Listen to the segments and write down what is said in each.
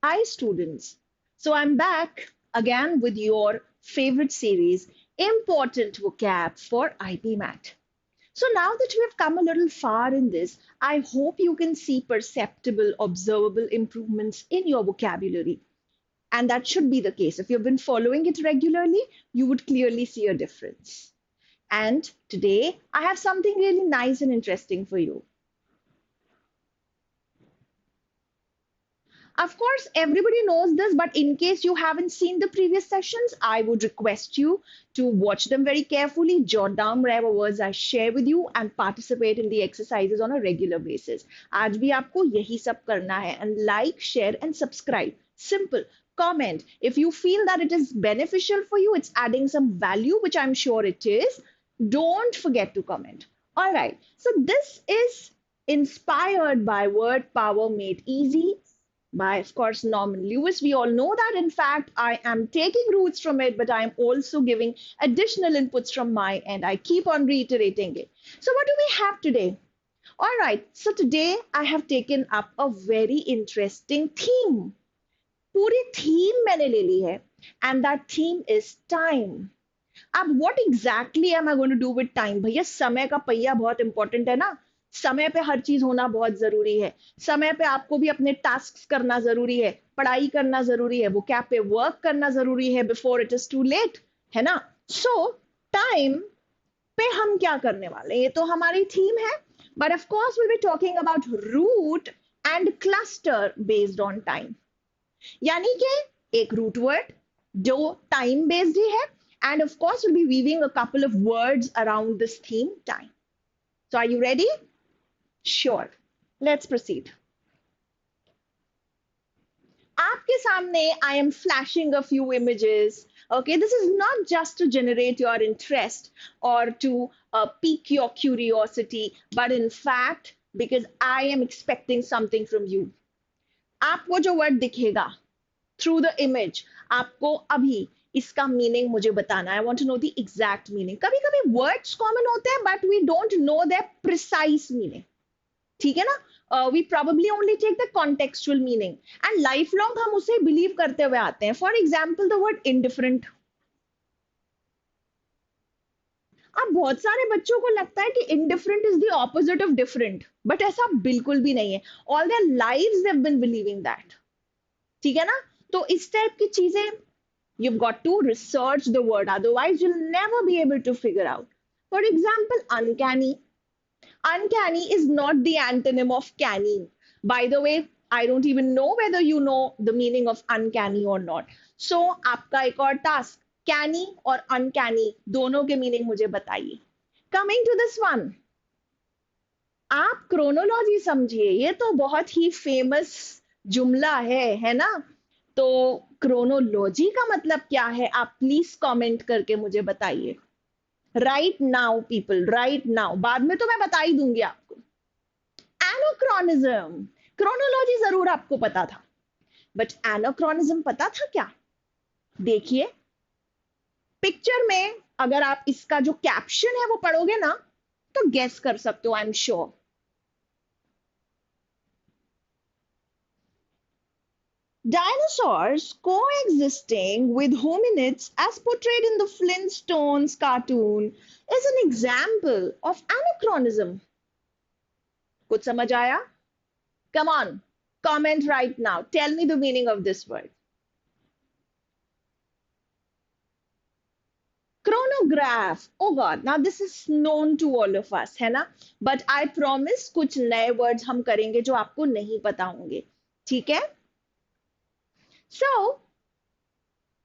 Hi, students. So I'm back again with your favorite series, Important Vocab for Ipmat. So now that we have come a little far in this, I hope you can see perceptible, observable improvements in your vocabulary. And that should be the case. If you've been following it regularly, you would clearly see a difference. And today, I have something really nice and interesting for you. Of course, everybody knows this, but in case you haven't seen the previous sessions, I would request you to watch them very carefully, jot down whatever words I share with you, and participate in the exercises on a regular basis. आज भी आपको यही सब करना है, and like, share, and subscribe. Simple. Comment if you feel that it is beneficial for you, it's adding some value, which I'm sure it is. Don't forget to comment. All right. So this is inspired by word power made easy by, of course, Norman Lewis. We all know that. In fact, I am taking roots from it, but I am also giving additional inputs from my end. I keep on reiterating it. So, what do we have today? All right, so today I have taken up a very interesting theme. पूरी theme मैंने ले ली है, and that theme is time. अब what exactly am I going to do with time? भैया समय का पहिया बहुत इंपॉर्टेंट है ना, समय पे हर चीज होना बहुत जरूरी है, समय पे आपको भी अपने टास्क करना जरूरी है, पढ़ाई करना जरूरी है, वो क्या पे वर्क करना जरूरी है before it is too late, है ना. सो टाइम पे हम क्या करने वाले हैं, ये तो हमारी थीम है, but of course will be talking about root and cluster based on time. यानी कि एक रूट वर्ड जो टाइम बेस्ड ही है, and of course we'll be weaving a couple of words around this theme, time. So are you ready? Sure. Let's proceed. आपके सामने I am flashing a few images. Okay, this is not just to generate your interest or to pique your curiosity, but in fact because I am expecting something from you. आपको जो word दिखेगा through the image, आपको अभी इसका meaning मुझे बताना है. I want to know the exact meaning. कभी कभी वर्ड्स कॉमन होते हैं but we don't know their precise meaning. ठीक है ना. We probably only take the contextual meaning and life long हम उसे बिलीव करते हुए आते हैं. For example the word indifferent. अब बहुत सारे बच्चों को लगता है कि indifferent is the opposite of different, but ऐसा बिल्कुल भी नहीं है. All there lives they have been believing that. ठीक है ना. तो इस टाइप की चीजें you've got to research the word, otherwise you'll never be able to figure out. For example, uncanny. Uncanny is not the antonym of canny. By the way, I don't even know whether you know the meaning of uncanny or not. So आपका एक और task, canny और uncanny दोनों के meaning मुझे बताइए. Coming to this one, आप chronology समझिए. ये तो बहुत ही famous जुमला है ना. तो क्रोनोलॉजी का मतलब क्या है, आप प्लीज कमेंट करके मुझे बताइए. Right now people, right now. बाद में तो मैं बता ही दूंगी आपको. एनोक्रॉनिज्म. क्रोनोलॉजी जरूर आपको पता था, बट एनोक्रॉनिज्म पता था क्या? देखिए पिक्चर में, अगर आप इसका जो कैप्शन है वो पढ़ोगे ना तो गेस कर सकते हो. I am sure. Dinosaurs coexisting with hominids as portrayed in the Flintstones cartoon is an example of anachronism. कुछ समझ आया? Come on, comment right now. Tell me the meaning of this word. Chronograph. Oh God, now this is known to all of us, है ना? But I promise कुछ नए words हम करेंगे जो आपको नहीं पता होंगे. ठीक है? So,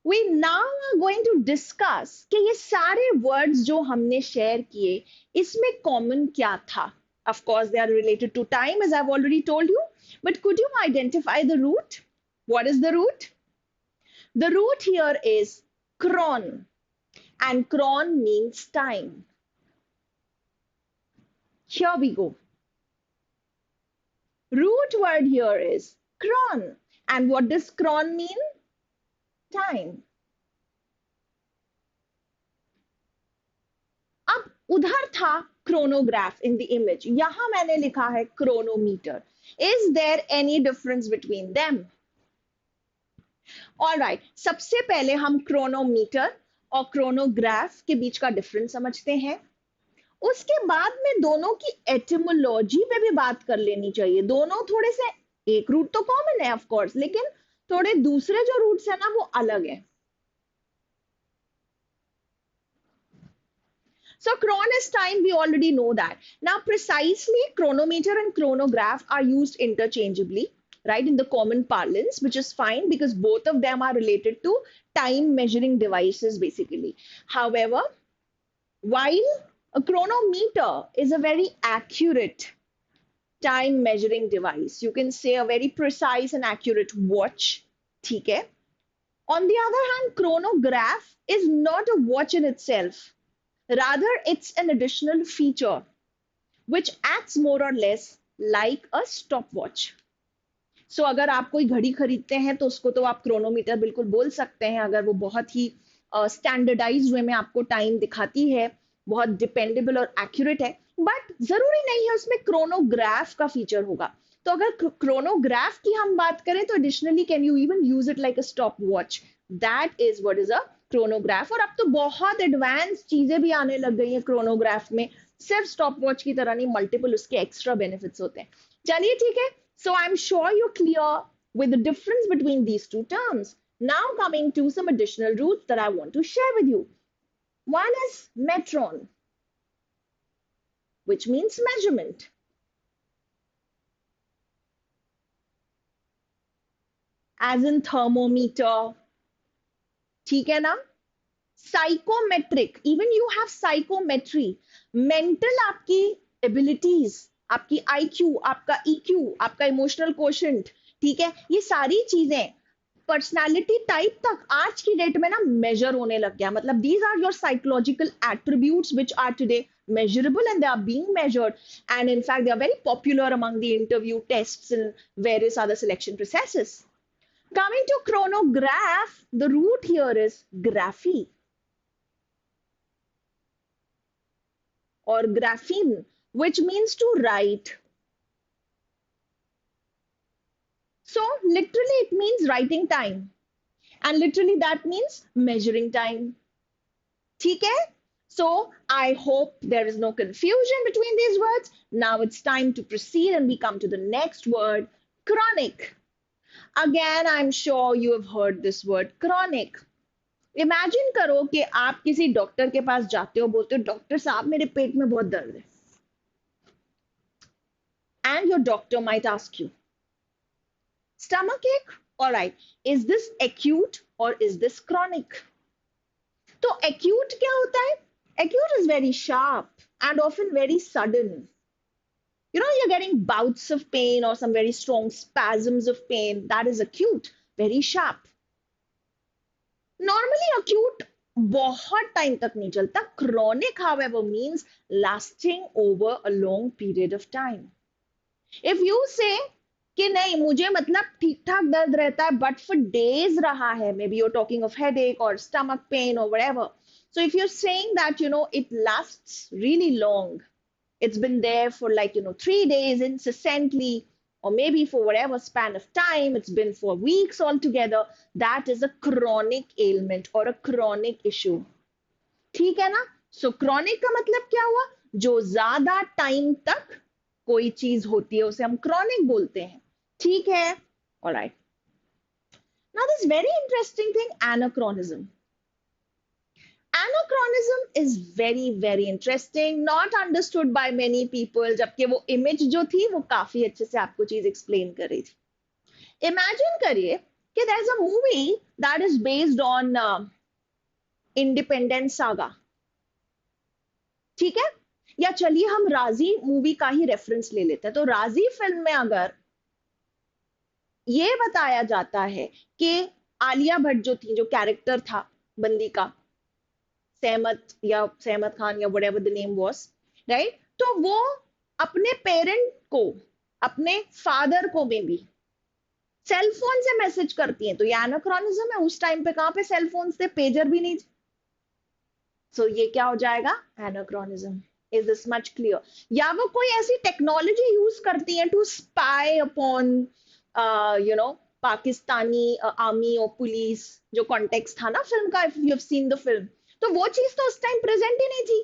we now are going to discuss कि ये सारे words जो हमने share किए, इसमें common क्या था? Of course, they are related to time, as I've already told you. But could you identify the root? What is the root? The root here is chron, and chron means time. Here we go. Root word here is chron. And what does chron mean? Time. अब उधर था chronograph in the image. यहां मैंने लिखा है chronometer. Is there any difference between them? Alright, सबसे पहले हम क्रोनोमीटर और क्रोनोग्राफ के बीच का डिफरेंस समझते हैं। उसके बाद में दोनों की एटिमोलॉजी पे भी बात कर लेनी चाहिए। दोनों थोड़े से, एक रूट तो कॉमन है ऑफ कोर्स, लेकिन थोड़े दूसरे जो रूट्स है ना वो अलग है। So chron is time, we already know that. Now precisely chronometer and chronograph are used interchangeably, right, in the common parlance, which is fine because both of them are related to time measuring devices basically. However, while a chronometer is a very accurate time measuring device, you can say a very precise and accurate watch, ठीक है? On the other hand, chronograph is not a watch in itself. Rather, it's an additional feature which acts more or less like a stopwatch. So अगर आप कोई घड़ी खरीदते हैं तो उसको तो आप क्रोनोमीटर बिल्कुल बोल सकते हैं, अगर वो बहुत ही स्टैंडर्डाइज्ड वे में आपको टाइम दिखाती है, बहुत डिपेंडेबल और एक्यूरेट है, बट जरूरी नहीं है उसमें क्रोनोग्राफ का फीचर होगा। तो अगर क्रोनोग्राफ की हम बात करें तो additionally can you even use it like a stop watch, that is what is a chronograph. और अब तो बहुत एडवांस चीजें भी आने लग गई हैं क्रोनोग्राफ में, सिर्फ स्टॉप वॉच की तरह नहीं, मल्टीपल उसके एक्स्ट्रा बेनिफिट्स होते हैं। चलिए ठीक है, so I'm sure you're clear with the difference between these two terms. Now coming to some additional roots that I want to share with you. One is metron, which means measurement. As in thermometer, ठीक है ना? Psychometric, even you have psychometry, mental आपकी abilities, आपकी IQ, आपका EQ, आपका emotional quotient, ठीक है, ये सारी चीजें पर्सनालिटी टाइप तक आज की डेट में ना मेजर होने लग गया। मतलब these are your psychological attributes which are today measurable and they are being measured, and in fact they are very popular among the interview tests and various other selection processes. Coming to chronograph, the root here is graphy or grapheme, which means to write. So literally it means writing time, and literally that means measuring time. ठीक है? So I hope there is no confusion between these words. Now it's time to proceed and we come to the next word, chronic. Again, I'm sure you have heard this word, chronic. Imagine करो कि आप किसी doctor के पास जाते हो, बोलते हो doctor साहब मेरे पेट में बहुत दर्द है, and your doctor might ask you, stomachache, all right, is this acute or is this chronic? तो acute क्या होता है? Acute is very sharp and often very sudden. You know, you're getting bouts of pain or some very strong spasms of pain. That is acute, very sharp. Normally, acute बहुत time तक नहीं चलता. Chronic, however, means lasting over a long period of time. If you say कि नहीं मुझे मतलब ठीक ठाक दर्द रहता है but for days रहा है, maybe you're talking of headache or stomach pain or whatever. So if you're saying that, you know, it lasts really long, it's been there for like, you know, 3 days incessantly, or maybe for whatever span of time, it's been for weeks altogether, that is a chronic ailment or a chronic issue. ठीक है ना? So chronic का मतलब क्या हुआ? जो ज्यादा time तक कोई चीज होती है उसे हम chronic बोलते हैं। ठीक है? All right. Now this very interesting thing, anachronism. Anachronism is very very interesting, not understood by many people, जबकि वो इमेज जो थी वो काफी अच्छे से आपको चीज एक्सप्लेन कर रही थी। इमेजिन करिए कि there is a movie that is based on independence saga, ठीक है, या चलिए हम राजी मूवी का ही रेफरेंस ले लेते हैं। तो राजी फिल्म में अगर ये बताया जाता है कि आलिया भट्ट जो थी, जो कैरेक्टर था बंदी का, सहमत या सहमत खान या whatever the name was, right, तो वो अपने पेरेंट को, अपने फादर को में भी सेल फोन से मैसेज करती हैं। तो ये एनाक्रोनिज्म है। उस टाइम पे कहां पे सेल फोन थे, पेजर भी नहीं। सो ये क्या हो जाएगा? Anachronism. Is this much clear? या वो कोई ऐसी टेक्नोलॉजी यूज करती है to spy upon you know Pakistani army और पुलिस, जो कॉन्टेक्स्ट था ना फिल्म का, if you have seen the film, तो वो चीज तो उस टाइम प्रेजेंट ही नहीं थी,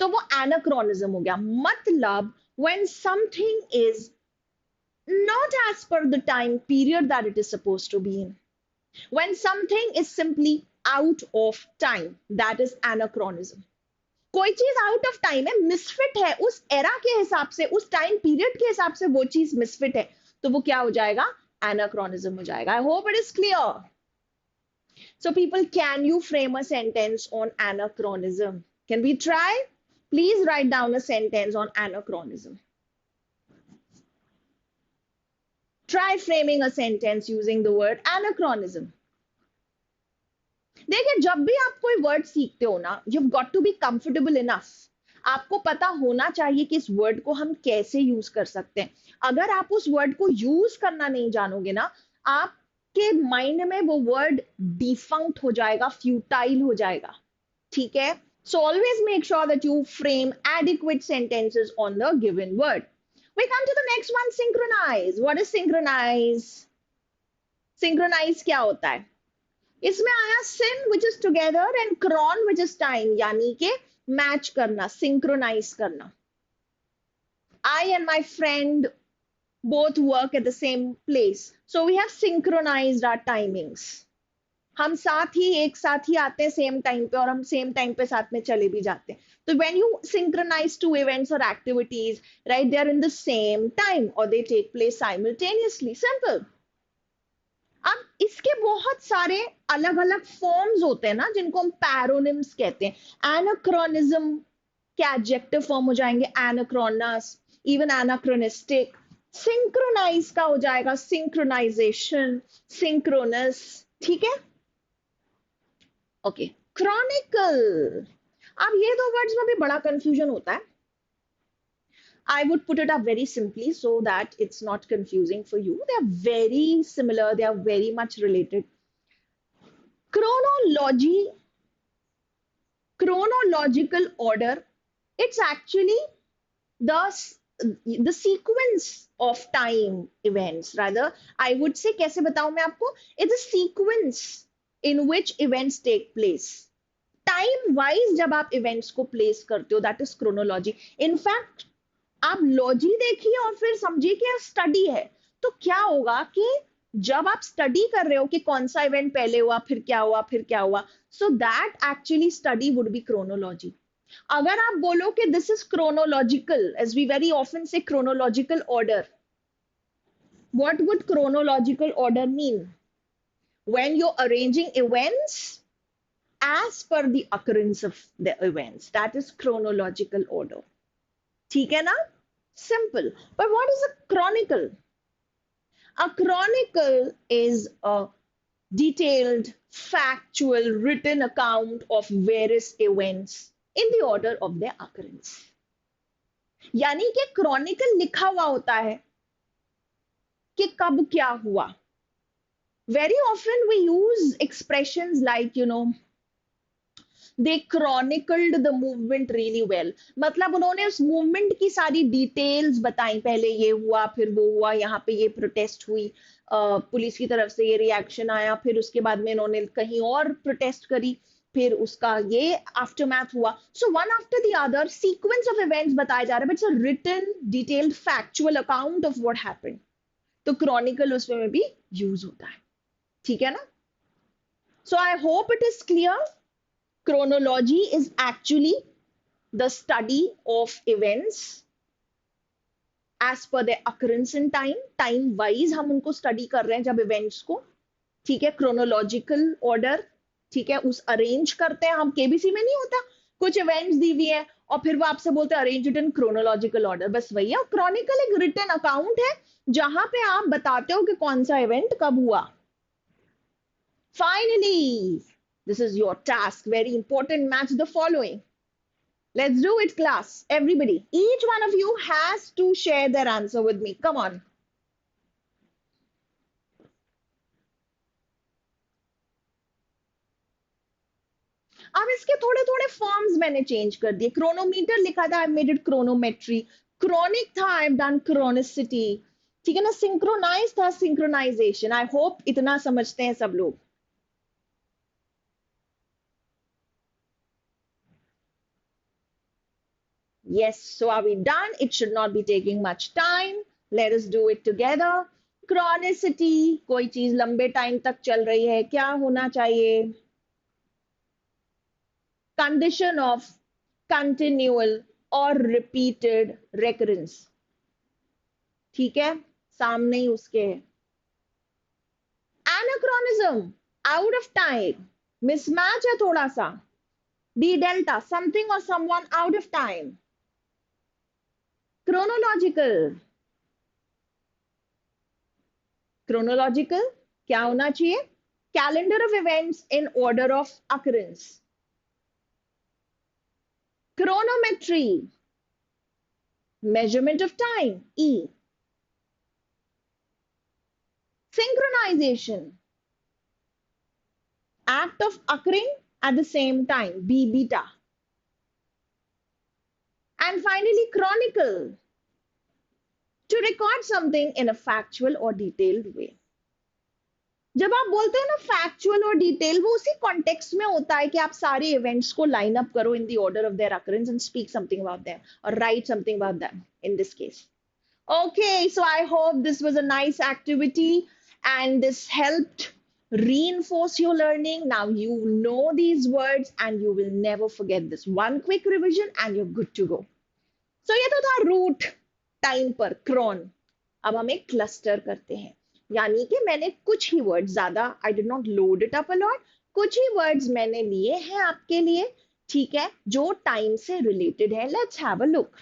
तो वो एनाक्रोनिज्म हो गया. मतलब when something is not as per the time period that it is supposed to be in, when something is simply out of time, that is anachronism. कोई चीज आउट ऑफ टाइम है, मिसफिट है, उस era के हिसाब से, उस time period के हिसाब से वो चीज मिसफिट है, तो वो क्या हो जाएगा, anachronism हो जाएगा. I hope it is clear. So people, can you frame a sentence on anachronism? Can we try? Please write down a sentence on anachronism. Try framing a sentence using the word anachronism. देखिए, जब भी आप कोई word सीखते हो ना, you've got to be comfortable enough. आपको पता होना चाहिए कि इस वर्ड को हम कैसे यूज कर सकते हैं. अगर आप उस वर्ड को यूज करना नहीं जानोगे ना, आपके माइंड में वो वर्ड डिफंक्ट हो जाएगा, फ्यूटाइल हो जाएगा. ठीक है? So always make sure that you frame adequate sentences on the given word. We come to the next one, synchronize. What is synchronize? Synchronize क्या होता है? इसमें आया sin which is together and chron which is time, यानी के match करना, synchronize करना. I and my friend both work at the same place, so we have synchronized our timings. हम साथ ही एक साथ ही आते हैं सेम टाइम पे, और हम सेम टाइम पे साथ में चले भी जाते हैं. तो when you synchronize two events or activities, right, they are in the same time or they take place simultaneously. Simple. अब इसके बहुत सारे अलग अलग फॉर्म्स होते हैं ना, जिनको हम पैरोनिम्स कहते हैं. एनाक्रोनिज्म के एडजेक्टिव फॉर्म हो जाएंगे एनाक्रोनस, इवन एनाक्रोनिस्टिक. सिंक्रोनाइज का हो जाएगा सिंक्रोनाइजेशन, सिंक्रोनस. ठीक है? ओके. क्रॉनिकल. अब ये दो वर्ड्स में भी बड़ा कंफ्यूजन होता है. I would put it up very simply so that it's not confusing for you. They are very similar. They are very much related. Chronology, chronological order, it's actually the sequence of time events. Rather, I would say, कैसे बताऊं मैं आपको? It's a sequence in which events take place. Time wise जब आप events को place करते हो, that is chronology. In fact, आप लॉजी देखिए और फिर समझिए कि स्टडी है. तो क्या होगा कि जब आप स्टडी कर रहे हो कि कौन सा इवेंट पहले हुआ, फिर क्या हुआ, फिर क्या हुआ, so that actually study would be chronology. अगर आप बोलो कि this is chronological, as we very often say chronological order, what would chronological order mean? When you are arranging events as per the occurrence of the events, that is chronological order. ठीक है ना? Simple. But what is a chronicle? A chronicle is a detailed, factual, written account of various events in the order of their occurrence. यानी कि chronicle लिखा हुआ होता है कि कब क्या हुआ. Very often we use expressions like, you know, they chronicled the movement really well. मतलब उन्होंने उस मूवमेंट की सारी डिटेल्स बताई. पहले ये हुआ, फिर वो हुआ, यहाँ पे ये प्रोटेस्ट हुई, पुलिस की तरफ से ये रिएक्शन आया, फिर उसके बाद में इन्होंने कहीं और प्रोटेस्ट करी, फिर उसका ये आफ्टरमैथ हुआ. So one after the other sequence of events बताए जा रहे हैं, but it's a written detailed factual account of what happened. तो क्रॉनिकल उसमें में भी यूज होता है. ठीक है ना? So I hope it is clear. Chronology is actually the study of events as per their occurrence in time. Time wise हम उनको study कर रहे हैं जब events को. ठीक है? Chronological order. ठीक है? उस arrange करते हैं हम. KBC में नहीं होता, कुछ events दी हुई है और फिर वो आपसे बोलते हैं arrange it in chronological order. बस वही है. Chronicle एक written account है जहां पे आप बताते हो कि कौन सा event कब हुआ. Finally, this is your task. Very important. Match the following. Let's do it, class. Everybody. Each one of you has to share their answer with me. Come on. अब इसके थोड़े थोड़े फॉर्म्स मैंने चेंज कर दिए. Chronometer लिखा था, I made it क्रोनोमेट्री. Chronic था, आई हैव डन क्रोनिसिटी. ठीक है ना, सिंक्रोनाइज था सिंक्रोनाइजेशन। आई होप इतना समझते हैं सब लोग। Yes, so are we done? It should not be taking much time. Let us do it together. Chronicity, कोई चीज लंबे टाइम तक चल रही है, क्या होना चाहिए? Condition of continual or repeated recurrence. ठीक है, सामने ही उसके है। Anachronism, out of time, mismatch है थोड़ा सा। D delta, something or someone out of time. Chronological, chronological क्या होना चाहिए? Calendar of events in order of occurrence. Chronometry, measurement of time, E. Synchronization, act of occurring at the same time, B beta. And finally, chronicle, to record something in a factual or detailed way. जब आप बोलते हैं ना factual और detail, वो उसी context में होता है कि आप सारे इवेंट्स को लाइन अप करो in the order of their occurrence and speak something about them और write something about them in this case. Okay, so I hope this was a nice activity and this helped reinforce your learning. Now you know these words and you will never forget this. One quick revision and you're good to go. So ये तो था root time पर Crohn. अब हम एक cluster करते हैं, यानी कि मैंने कुछ ही वर्ड, ज्यादा I did not load it up a lot, कुछ ही वर्ड्स मैंने लिए हैं आपके लिए, ठीक है, जो टाइम से रिलेटेड है. Let's have a look.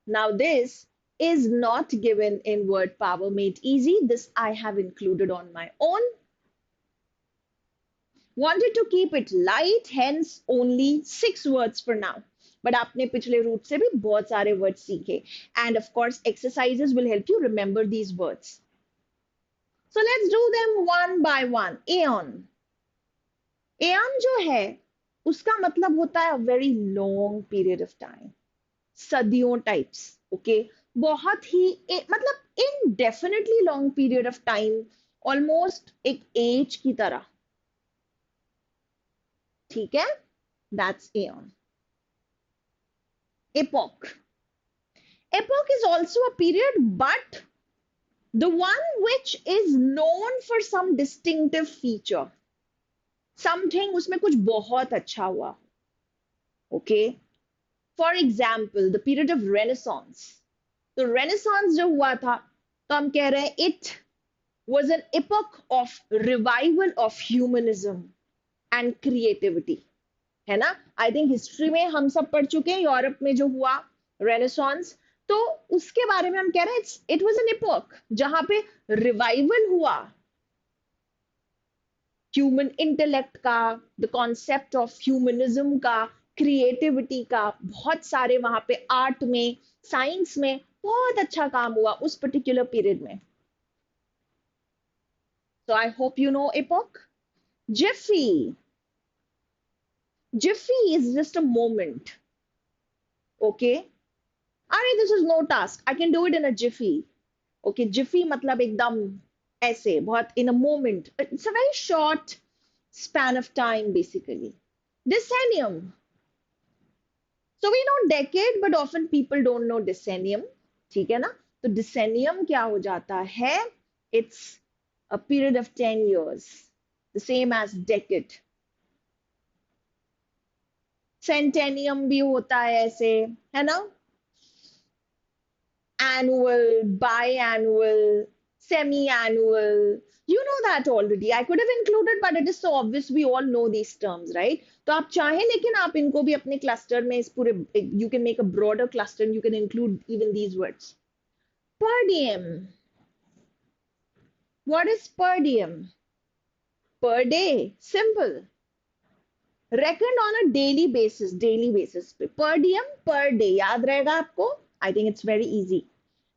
Now this is not given in Word Power Made Easy. This I have included on my own. Wanted to keep it light, hence only 6 words for now. But आपने पिछले root से भी बहुत सारे words सीखे. And of course, exercises will help you remember these words. So let's do them one by one. Aeon. Aeon जो है, उसका मतलब होता है a very long period of time. सदियों टाइप्स. ओके, बहुत ही मतलब indefinitely long period of time, almost एक एज की तरह. ठीक है, that's aeon. Epoch. Epoch is also a period but the one which is known for some distinctive feature, something उसमें कुछ बहुत अच्छा हुआ. Okay, for example the period of renaissance. तो रेनेसांस जो हुआ था, तो हम कह रहे हैं it was an epoch of revival of humanism and creativity, है ना. आई थिंक हिस्ट्री में हम सब पढ़ चुके हैं यूरोप में जो हुआ रेनेसांस, तो उसके बारे में हम कह रहे हैं इट वॉज एन एपॉक जहां पे रिवाइवल हुआ ह्यूमन इंटेलेक्ट का, द कॉन्सेप्ट ऑफ ह्यूमनिज्म का, क्रिएटिविटी का. बहुत सारे वहां पे आर्ट में, साइंस में बहुत अच्छा काम हुआ उस पर्टिकुलर पीरियड में. So I hope you know epoch. Jiffy. Jiffy is just a moment. Okay, अरे this is no task, I can do it in a jiffy. Okay, jiffy मतलब एकदम ऐसे, बहुत in a moment. It's a very short span of time basically. Decennium. So we know decade, but often people don't know decennium. ठीक है ना. तो decennium क्या हो जाता है? It's a period of 10 years, the same as decade. Centennium भी होता है ऐसे, है ना. Annual, biannual, semi-annual. You know that already. I could have included, but it is so obvious. We all know these terms, right? तो आप चाहें, लेकिन आप इनको भी अपने क्लस्टर में इस पूरे, you can make a broader cluster and you can include even these words. Per diem. What is per diem? Per day. Simple. Reckoned on a daily basis. Daily basis पे. Per diem, per day. याद रहेगा आपको? I think it's very easy.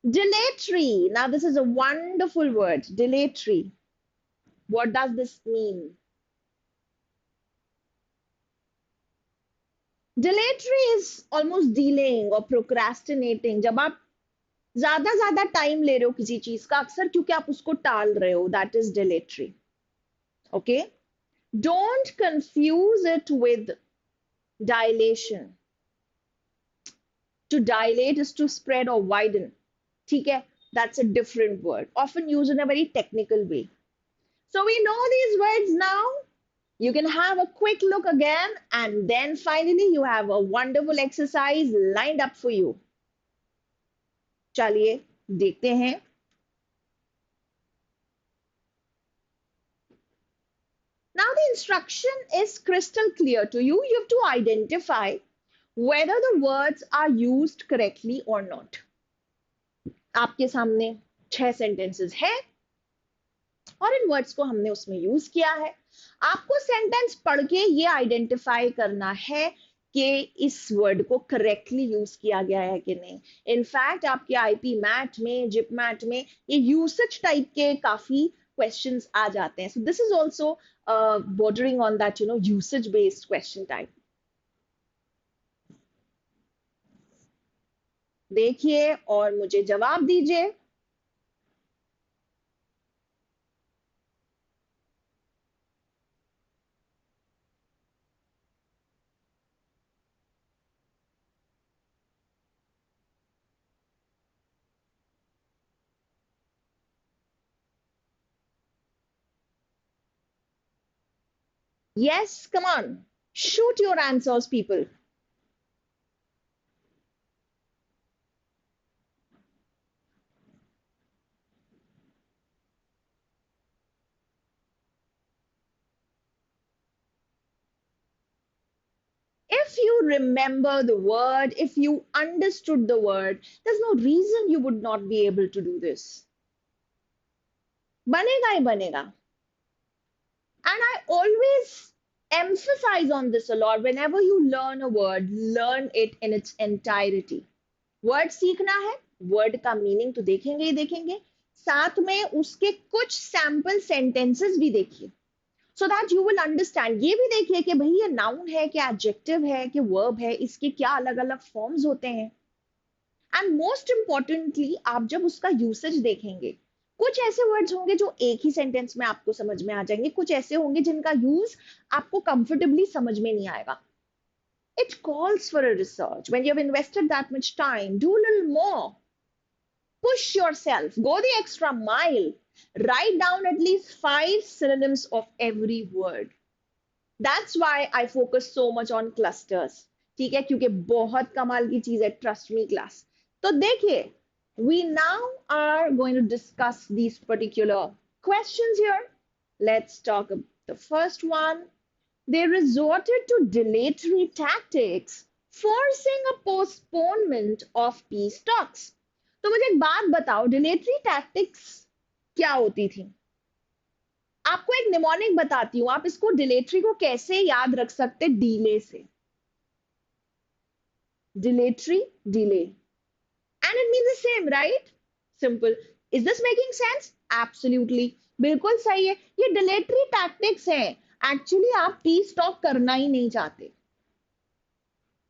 Dilatory. Now this is a wonderful word. Dilatory. What does this mean? Dilatory is almost delaying or procrastinating. जब आप ज्यादा time ले रहे हो किसी चीज का अक्सर क्योंकि आप उसको टाल रहे हो, that is dilatory. Okay, don't confuse it with dilation. To dilate is to spread or widen. ठीक है, that's a different word, often used in a very technical way. So we know these words now. You can have a quick look again, and then finally you have a wonderful exercise lined up for you. चलिए देखते हैं. Now the instruction is crystal clear to you. You have to identify whether the words are used correctly or not. आपके सामने 6 sentences है और इन words को हमने उसमें यूज किया है. आपको सेंटेंस पढ़ के ये आइडेंटिफाई करना है कि इस वर्ड को करेक्टली यूज किया गया है कि नहीं. इनफैक्ट आपके आईपी मैट में, जिप मैट में ये यूसेज टाइप के काफी क्वेश्चंस आ जाते हैं. So this is also bordering on that usage based question type. देखिए और मुझे जवाब दीजिए. Yes, come on. Shoot your answers, people. If you remember the word, if you understood the word, there's no reason you would not be able to do this. बनेगा ही बनेगा. And I always emphasize on this a lot. Whenever you learn a word, learn it in its entirety. Word सीखना है, word का meaning तो देखेंगे ही देखेंगे, साथ में उसके कुछ sample sentences भी देखिए. So that you will understand. ये भी देखिए कि भाई ये noun है, कि adjective है, कि verb है, इसके क्या अलग अलग forms होते हैं. And most importantly, आप जब उसका usage देखेंगे, कुछ ऐसे वर्ड्स होंगे जो एक ही सेंटेंस में आपको समझ में आ जाएंगे, कुछ ऐसे होंगे जिनका यूज आपको कंफर्टेबली समझ में नहीं आएगा. It calls for a research. When you have invested that much time, do a little more. Push yourself, go the extra mile. Write down at least 5 synonyms of every word. That's why I focus so much on clusters. ठीक है, क्योंकि बहुत कमाल की चीज है, trust me class. तो देखिए, we now are going to discuss these particular questions here. Let's talk about the first one. They resorted to dilatory tactics, forcing a postponement of peace talks. तो मुझे एक बात बताओ, dilatory tactics क्या होती थी? आपको एक निमोनिक बताती हूं, आप इसको dilatory को कैसे याद रख सकते? डिले से. Dilatory, delay. And it means the same, right? Simple. Is this making sense? Absolutely. बिल्कुल सही है. ये dilatory tactics हैं. Actually आप peace talk करना ही नहीं चाहते.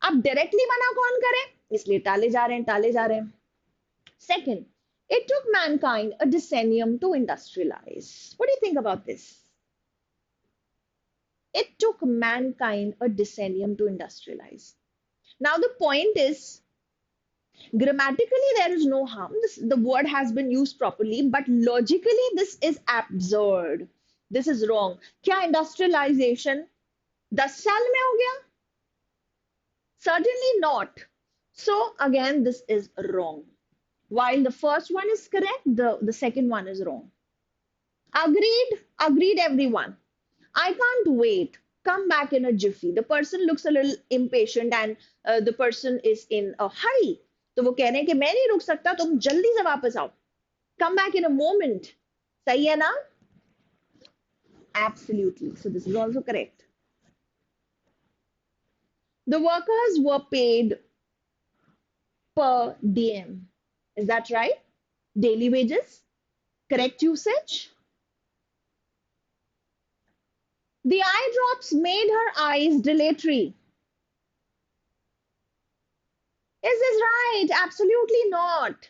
आप directly मना कौन करे? इसलिए टाले जा रहे हैं, टाले जा रहे हैं. Second, it took mankind a decennium to industrialize. What do you think about this? It took mankind a decennium to industrialize. Now the point is, grammatically there is no harm. The word has been used properly, but logically this is absurd. This is wrong. क्या industrialization 10 साल में हो गया? Certainly not. So again, this is wrong. While the first one is correct, the second one is wrong. Agreed? Agreed, everyone. I can't wait. Come back in a jiffy. The person looks a little impatient and the person is in a hurry. तो वो कह रहे हैं कि मैं नहीं रुक सकता, तुम जल्दी से वापस आओ. Come back in a moment. सही है ना? Absolutely. So this is also correct. The workers were paid per diem. Is that right? Daily wages? Correct usage? The eye drops made her eyes dilatory. Is this right? Absolutely not.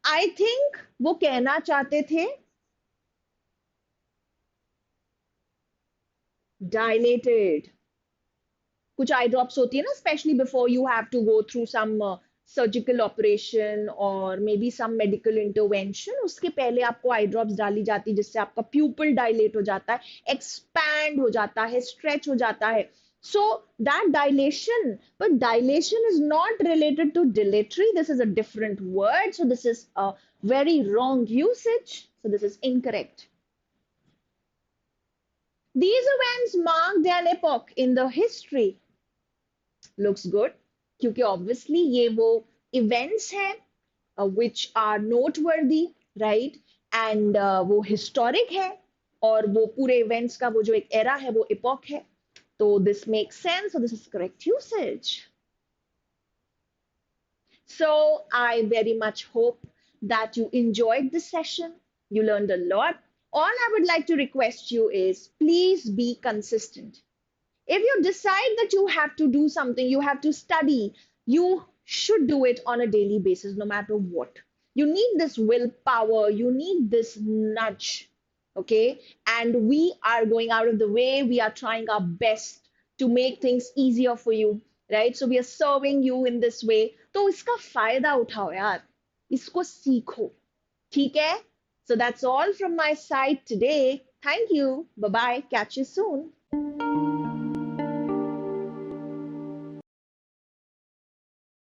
I think वो कहना चाहते थे dilated. कुछ eye drops होती है ना, specially before you have to go through some surgical operation और maybe some medical intervention, उसके पहले आपको आई ड्रॉप्स डाली जाती है जिससे आपका प्यूपल डायलेट हो जाता है, एक्सपैंड हो जाता है, स्ट्रेच हो जाता है. So that dilation, but dilation is not related to dilatory. This is a different word. So this is a very wrong usage. So this is incorrect. These events marked an epoch in the history. Looks good, क्योंकि obviously ये वो events हैं which are noteworthy, right? And वो historic है, और वो पूरे events का वो जो एक era है वो epoch है. So this makes sense. So this is correct usage. So I very much hope that you enjoyed this session. You learned a lot. All I would like to request you is please be consistent. If you decide that you have to do something, you have to study, you should do it on a daily basis, no matter what. You need this willpower, you need this nudge, okay? And we are going out of the way, we are trying our best to make things easier for you, right? So we are serving you in this way. तो इसका फायदा उठाओ यार, इसको सीखो, ठीक है? So that's all from my side today. Thank you. Bye bye. Catch you soon.